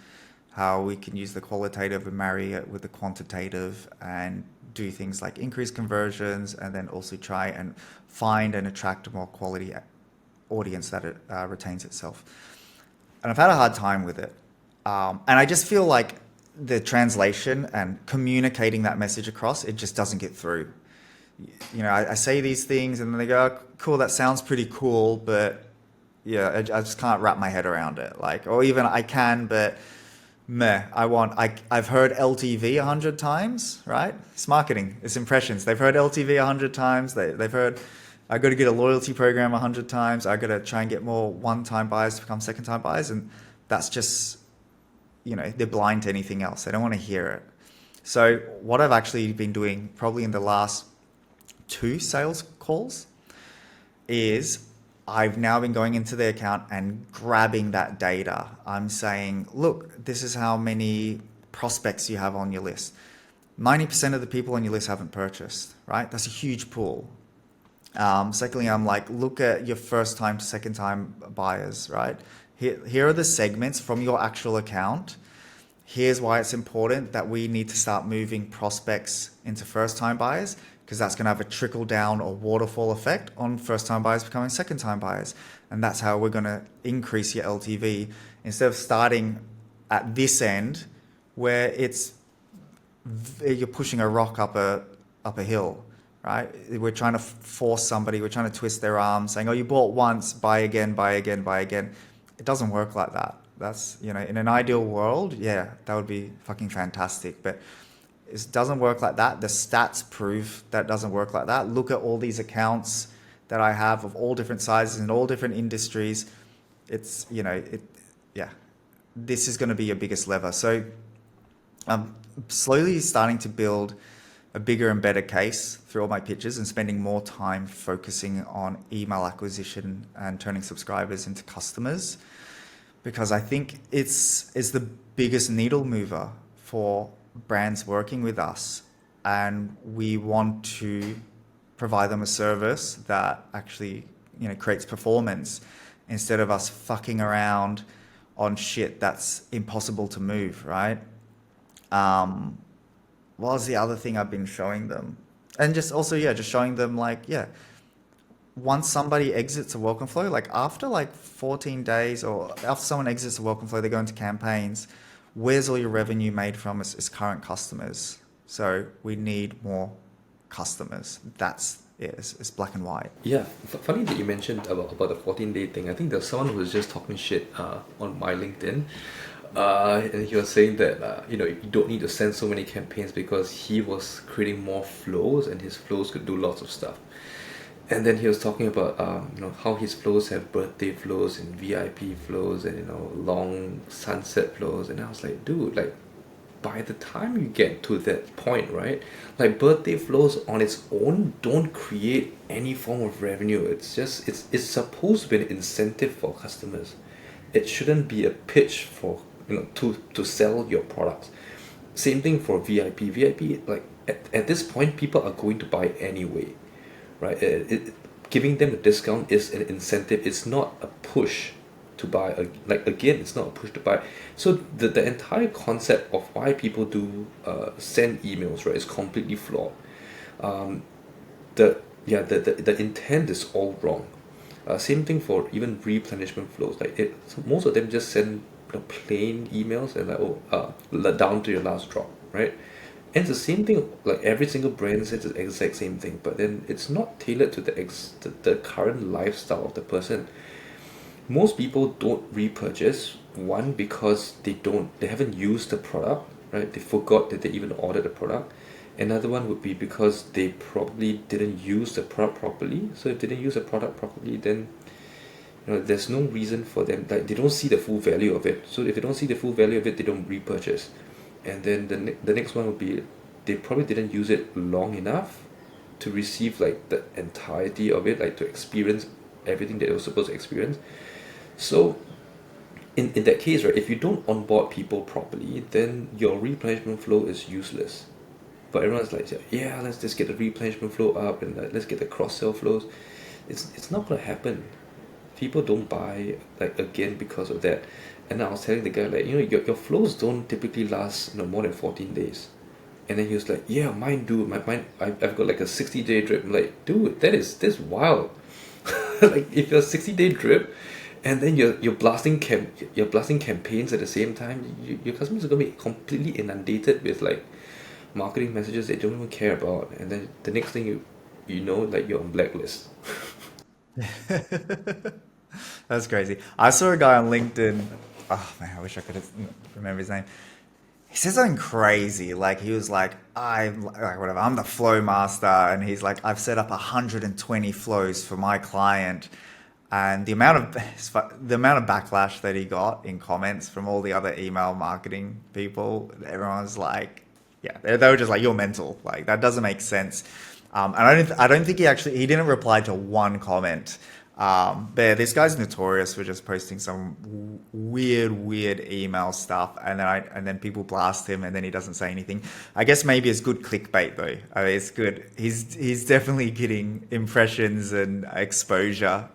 how we can use the qualitative and marry it with the quantitative and do things like increase conversions, and then also try and find and attract a more quality audience that it retains itself. And I've had a hard time with it. And I just feel like the translation and communicating that message across, it just doesn't get through. I say these things and then they go, oh, cool, that sounds pretty cool, but I just can't wrap my head around it. Or even I can, but I've heard LTV 100 times, right? It's marketing, it's impressions. They've heard LTV 100 times. They've heard, I got to get a loyalty program 100 times. I got to try and get more one-time buyers to become second-time buyers. And that's just, they're blind to anything else. They don't want to hear it. So what I've actually been doing probably in the last 2 sales calls is I've now been going into the account and grabbing that data. I'm saying, look, this is how many prospects you have on your list. 90% of the people on your list haven't purchased, right? That's a huge pool. Secondly, I'm like, look at your first time to second time buyers, right? Here are the segments from your actual account. Here's why it's important that we need to start moving prospects into first time buyers, because that's going to have a trickle down or waterfall effect on first time buyers becoming second time buyers. And that's how we're going to increase your LTV, instead of starting at this end where you're pushing a rock up a hill, right? We're trying to force somebody, we're trying to twist their arm saying, oh, you bought once, buy again, buy again, buy again. It doesn't work like that. That's, in an ideal world, that would be fucking fantastic. But it doesn't work like that. The stats prove that it doesn't work like that. Look at all these accounts that I have of all different sizes and all different industries. It's, this is going to be your biggest lever. So I'm slowly starting to build a bigger and better case through all my pitches and spending more time focusing on email acquisition and turning subscribers into customers, because I think it's the biggest needle mover for brands working with us, and we want to provide them a service that actually creates performance, instead of us fucking around on shit that's impossible to move, right? What was the other thing I've been showing them? And just showing them once somebody exits a welcome flow, after 14 days or after someone exits a welcome flow, they go into campaigns. Where's all your revenue made from? Is current customers. So we need more customers. That's it. It's black and white. Yeah, funny that you mentioned about the 14-day thing. I think there's someone who was just talking shit on my LinkedIn. And he was saying that you don't need to send so many campaigns because he was creating more flows and his flows could do lots of stuff. And then he was talking about how his flows have birthday flows and VIP flows and long sunset flows, and I was like, dude, like by the time you get to that point, right? Like birthday flows on its own don't create any form of revenue. It's supposed to be an incentive for customers. It shouldn't be a pitch for to sell your products. Same thing for VIP. VIP, like at this point, people are going to buy anyway, right? Giving them a discount is an incentive. It's not a push to buy. Like again, it's not a push to buy. So the entire concept of why people do send emails, right, is completely flawed. Um, the intent is all wrong. Same thing for even replenishment flows. Like most of them just send plain emails and like down to your last drop, right? And it's the same thing. Like every single brand says the exact same thing, but then it's not tailored to the current lifestyle of the person. Most people don't repurchase, one because they haven't used the product, right? They forgot that they even ordered the product. Another one would be because they probably didn't use the product properly. So if they didn't use the product properly, then there's no reason for them, like they don't see the full value of it. So if they don't see the full value of it, they don't repurchase. And then the next one would be they probably didn't use it long enough to receive like the entirety of it, like to experience everything that they were supposed to experience. So in that case, right, if you don't onboard people properly, then your replenishment flow is useless. But everyone's like, yeah, let's just get the replenishment flow up and let's get the cross sell flows. It's not gonna happen. People don't buy like again because of that. And I was telling the guy like, your flows don't typically last more than 14 days. And then he was like, yeah, mine do. Mine, I've got like a 60-day drip. I'm like, dude, that's wild. Like if you're 60-day drip, and then you're blasting campaigns at the same time, your customers are gonna be completely inundated with like marketing messages they don't even care about, and then the next thing you know, like you're on blacklist. That's crazy. I saw a guy on LinkedIn. Oh man, I wish I could remember his name. He said something crazy. Like he was like whatever. I'm the flow master, and he's like, I've set up 120 flows for my client, and the amount of backlash that he got in comments from all the other email marketing people. Everyone's like, yeah, they were just like, you're mental. Like that doesn't make sense. And I don't think he didn't reply to one comment. But this guy's notorious for just posting some weird email stuff, and then people blast him, and then he doesn't say anything. I guess maybe it's good clickbait though. I mean, it's good. He's definitely getting impressions and exposure,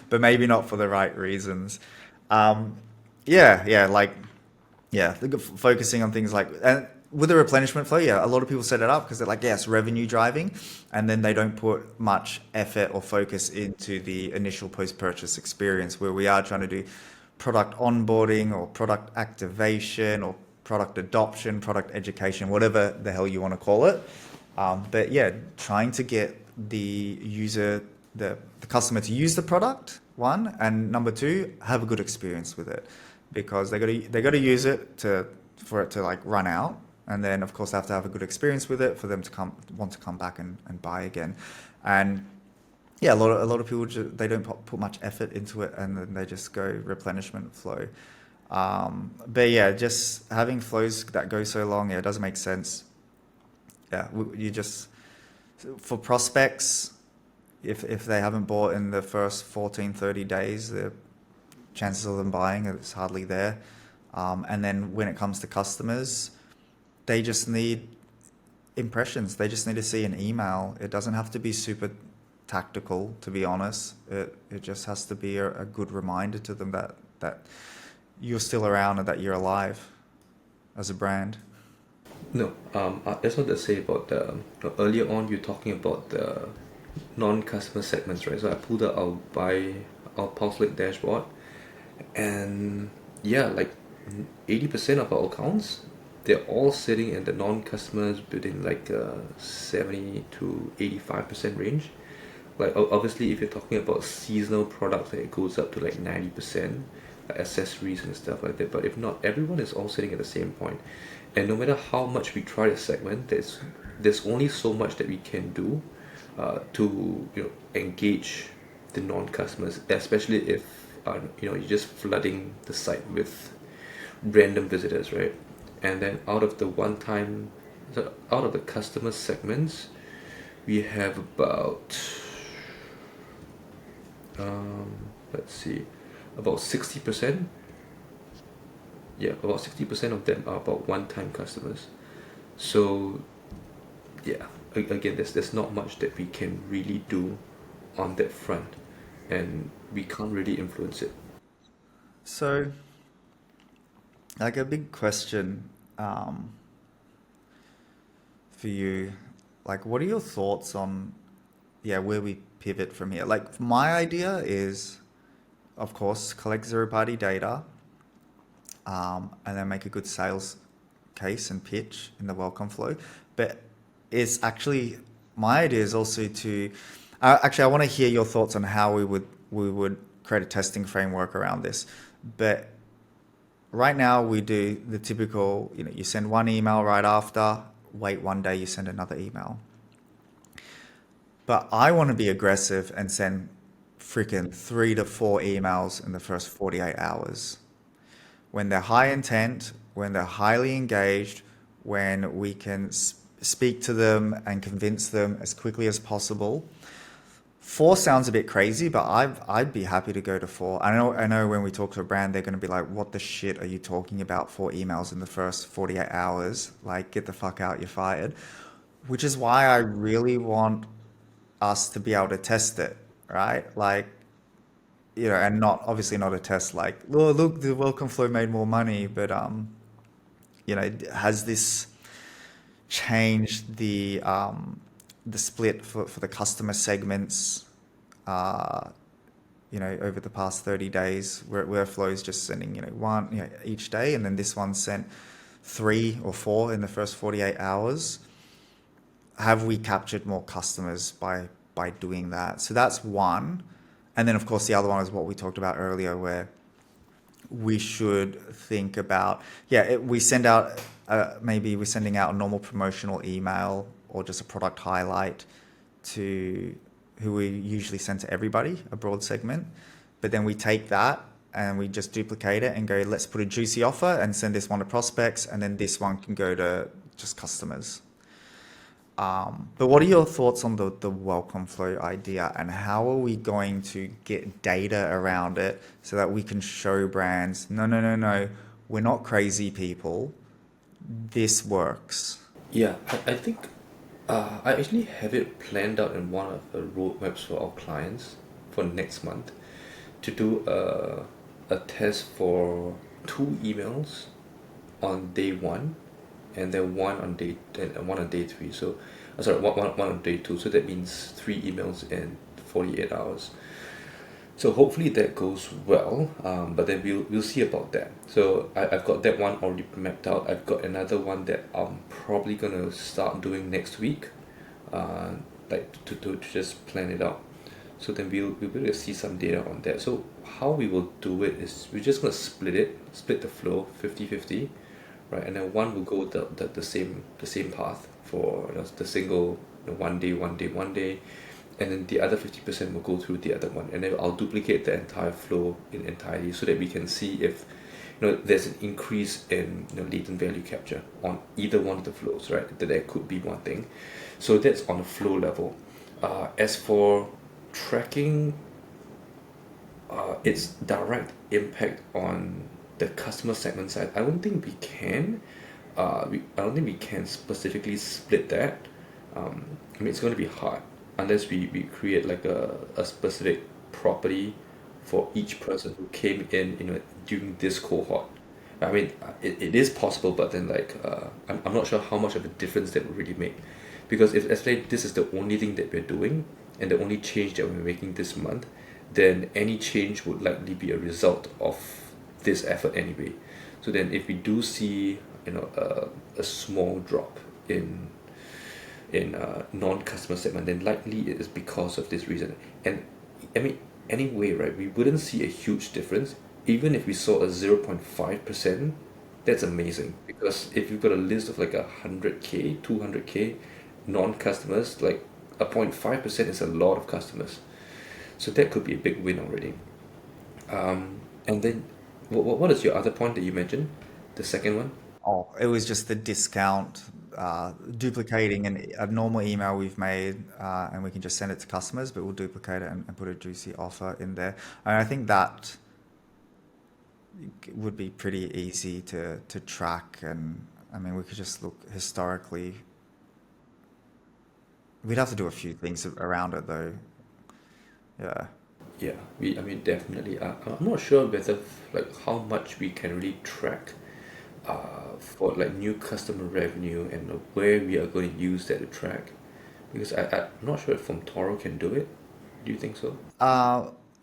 but maybe not for the right reasons. Um, focusing on things like and with the replenishment flow, yeah, a lot of people set it up because they're like, yes, revenue driving, and then they don't put much effort or focus into the initial post-purchase experience where we are trying to do product onboarding or product activation or product adoption, product education, whatever the hell you want to call it. But yeah, trying to get the user, the customer to use the product, one, and number two, have a good experience with it, because they got to use it for it to like run out, and then of course they have to have a good experience with it for them to want to come back and buy again. And yeah, a lot of people they don't put much effort into it, and then they just go replenishment flow. But yeah, just having flows that go so long, yeah, it doesn't make sense. Yeah, you just for prospects, if they haven't bought in the first 14, 30 days, the chances of them buying is hardly there. And then when it comes to customers, they just need impressions. They just need to see an email. It doesn't have to be super tactical, to be honest. It just has to be a good reminder to them that you're still around and that you're alive as a brand. No, I just want to say about the earlier on you're talking about the non-customer segments, right? So I pulled out our Pulse Link dashboard, and yeah, like 80% of our accounts, they're all sitting in the non-customers within like 70 to 85% range. Like obviously, if you're talking about seasonal products, it goes up to like 90%, like accessories and stuff like that. But if not, everyone is all sitting at the same point. And no matter how much we try to segment, there's only so much that we can do to engage the non-customers, especially if you're just flooding the site with random visitors, right? And then out of the customer segments, we have about um, let's see, about 60%. Yeah, about 60% of them are about one-time customers. So yeah, again, there's not much that we can really do on that front, and we can't really influence it. So, like a big question for you, like, what are your thoughts on, yeah, where we pivot from here? Like, my idea is, of course, collect zero-party data, and then make a good sales case and pitch in the welcome flow. But it's actually my idea is also to actually I want to hear your thoughts on how we would create a testing framework around this. But right now we do the typical, you send one email right after, wait one day, you send another email. But I want to be aggressive and send freaking 3 to 4 emails in the first 48 hours. When they're high intent, when they're highly engaged, when we can speak to them and convince them as quickly as possible. 4 sounds a bit crazy, but I'd be happy to go to 4. I know when we talk to a brand, they're going to be like, "What the shit are you talking about? 4 emails in the first 48 hours? Like, get the fuck out, you're fired." Which is why I really want us to be able to test it, right? Like, and not obviously not a test like, "Oh, look, the welcome flow made more money," but has this changed the split for the customer segments, uh, over the past 30 days, where Flow is just sending, one, each day, and then this one sent 3 or 4 in the first 48 hours. Have we captured more customers by doing that? So that's one. And then, of course, the other one is what we talked about earlier, where we should think about, we send out, maybe we're sending out a normal promotional email or just a product highlight to who we usually send to everybody, a broad segment. But then we take that and we just duplicate it and go, let's put a juicy offer and send this one to prospects, and then this one can go to just customers. But what are your thoughts on the welcome flow idea, and how are we going to get data around it so that we can show brands, no, no, no, no, we're not crazy people. This works. Yeah, I think I actually have it planned out in one of the roadmaps for our clients for next month to do a test for 2 emails on day 1, and then one on day 3. So sorry, one on day 2. So that means 3 emails in 48 hours. So hopefully that goes well, but then we'll see about that. So I've got that one already mapped out. I've got another one that I'm probably gonna start doing next week, like to just plan it out. So then we'll be able to see some data on that. So how we will do it is we're just gonna split the flow 50-50, right? And then one will go the same path for the single, one day, one day, and then the other 50% will go through the other one, and then I'll duplicate the entire flow entirely so that we can see if there's an increase in latent value capture on either one of the flows, right? That could be one thing. So that's on the flow level. As for tracking its direct impact on the customer segment side, I don't think we can. I don't think we can specifically split that. I mean, it's going to be hard unless we create like a specific property for each person who came in during this cohort. I mean, it is possible, but then I'm not sure how much of a difference that would really make, because if let's say this is the only thing that we're doing and the only change that we're making this month, then any change would likely be a result of this effort anyway. So then if we do see a small drop in non-customer segment, then likely it is because of this reason. And I mean, anyway, right, we wouldn't see a huge difference even if we saw a 0.5%. That's amazing, because if you've got a list of like 100k 200k non-customers, like a 0.5% is a lot of customers. So that could be a big win already. And then, what is your other point that you mentioned? The second one? Oh, it was just the discount, duplicating a normal email we've made, and we can just send it to customers, but we'll duplicate it and put a juicy offer in there. And I think that would be pretty easy to track. And I mean, we could just look historically. We'd have to do a few things around it though. Yeah. Yeah, I mean, definitely. I'm not sure whether like how much we can really track for like new customer revenue and where we are going to use that to track. Because I'm not sure if Toro can do it. Do you think so?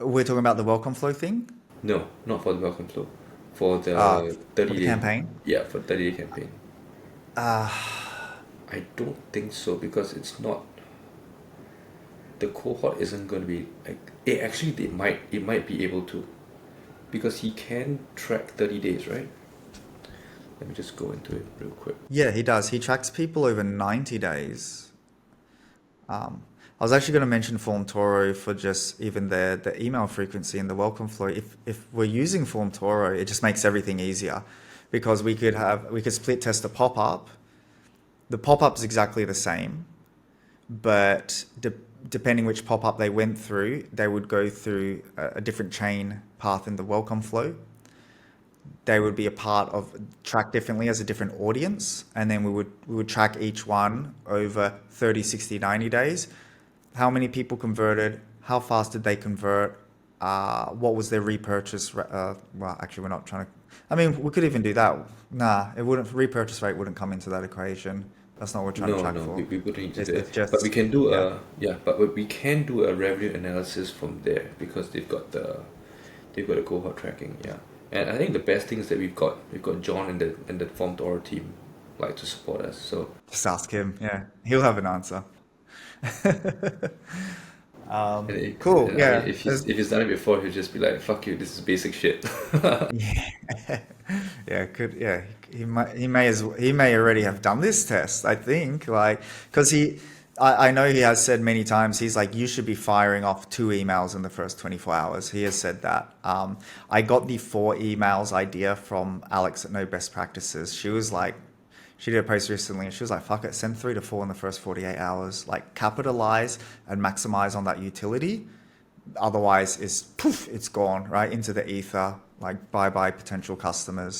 We're talking about the welcome flow thing, No, not for the welcome flow. For uh, the for 30 the day, campaign. yeah, for 30-day campaign. Uh, I don't think so because it's not, the cohort isn't going to be like, actually it might be able to, because he can track 30 days, right? Let me just go into it real quick. yeah, he does. He tracks people over 90 days. I was actually going to mention Form Toro for just even the email frequency and the welcome flow. If we're using Form Toro, it just makes everything easier because we could split test a pop-up. The pop-up's exactly the same, but depending which pop-up they went through, they would go through a different chain path in the welcome flow. They would be a part of tracked differently as a different audience, and then we would track each one over 30, 60, 90 days. How many people converted, how fast did they convert, what was their repurchase well, actually we're not trying to, I mean, we could even do that. Nah, repurchase rate wouldn't come into that equation. That's not what we're trying to No, track no, for. we wouldn't need to It's, do it's it. But we just, can do yeah. we can do a revenue analysis from there because they've got a cohort tracking, yeah. And I think the best thing is that we've got John and the Form Toro team like to support us. So Just ask him. Yeah, he'll have an answer. Cool. I mean, Yeah. if he's done it before, he'll just be like, "Fuck you, this is basic shit." Yeah. Yeah. Yeah. He may already have done this test. I think because I know he has said many times he's like you should be firing off 2 emails in the first 24 hours. He has said that. I got the 4 emails idea from Alex at No Best Practices. She did a post recently and she was like, fuck it, send 3 to 4 in the first 48 hours. Like capitalize and maximize on that utility. Otherwise it's gone right into the ether. Like bye bye potential customers.